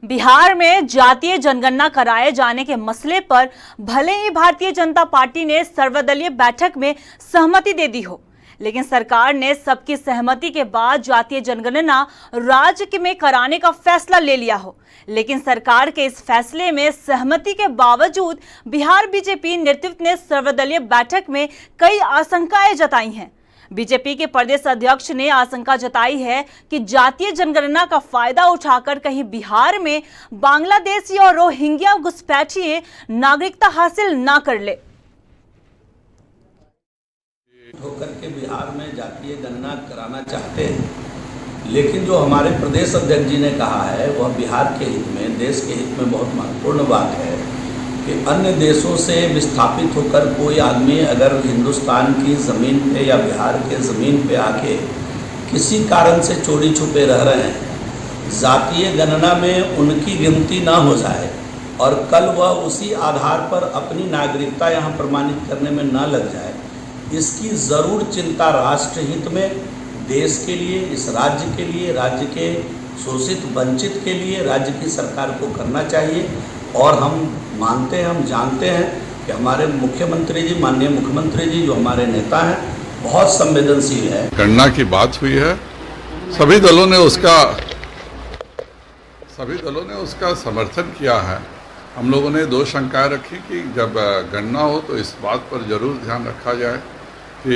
बिहार में जातीय जनगणना कराए जाने के मसले पर भले ही भारतीय जनता पार्टी ने सर्वदलीय बैठक में सहमति दे दी हो, लेकिन सरकार ने सबकी सहमति के बाद जातीय जनगणना राज्य में कराने का फैसला ले लिया हो। लेकिन सरकार के इस फैसले में सहमति के बावजूद बिहार बीजेपी नेतृत्व ने सर्वदलीय बैठक में कई आशंकाएं जताई हैं। बीजेपी के प्रदेश अध्यक्ष ने आशंका जताई है कि जातीय जनगणना का फायदा उठाकर कहीं बिहार में बांग्लादेशी और रोहिंग्या घुसपैठिए नागरिकता हासिल ना कर ले। होकर के बिहार में जातीय गणना कराना चाहते हैं, लेकिन जो हमारे प्रदेश अध्यक्ष जी ने कहा है वह बिहार के हित में, देश के हित में बहुत महत्वपूर्ण बात है कि अन्य देशों से विस्थापित होकर कोई आदमी अगर हिंदुस्तान की ज़मीन पे या बिहार के ज़मीन पे आके किसी कारण से चोरी छुपे रह रहे हैं, जातीय गणना में उनकी गिनती ना हो जाए और कल वह उसी आधार पर अपनी नागरिकता यहाँ प्रमाणित करने में ना लग जाए, इसकी ज़रूर चिंता राष्ट्र हित में, देश के लिए, इस राज्य के लिए, राज्य के शोषित वंचित के लिए राज्य की सरकार को करना चाहिए। और हम मानते हैं, हम जानते हैं कि हमारे मुख्यमंत्री जी, माननीय मुख्यमंत्री जी जो हमारे नेता हैं, बहुत संवेदनशील है। गणना की बात हुई है, सभी दलों ने उसका समर्थन किया है। हम लोगों ने दो शंकाएं रखी कि जब गणना हो तो इस बात पर जरूर ध्यान रखा जाए कि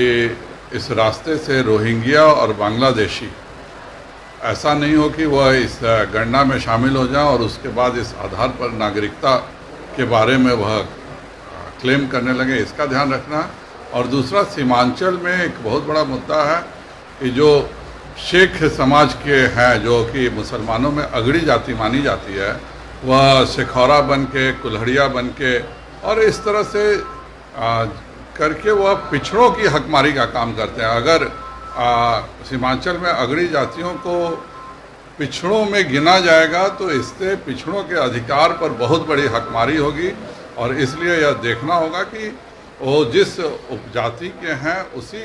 इस रास्ते से रोहिंग्या और बांग्लादेशी ऐसा नहीं हो कि वह इस गणना में शामिल हो जाए और उसके बाद इस आधार पर नागरिकता के बारे में वह क्लेम करने लगे, इसका ध्यान रखना। और दूसरा, सीमांचल में एक बहुत बड़ा मुद्दा है कि जो शेख समाज के हैं, जो कि मुसलमानों में अगड़ी जाति मानी जाती है, वह शेखौरा बन के, कुल्हड़िया बन के और इस तरह से करके वह पिछड़ों की हकमारी का काम करते हैं। अगर सीमांचल में अगड़ी जातियों को पिछड़ों में गिना जाएगा तो इससे पिछड़ों के अधिकार पर बहुत बड़ी हकमारी होगी और इसलिए यह देखना होगा कि वो जिस उपजाति के हैं उसी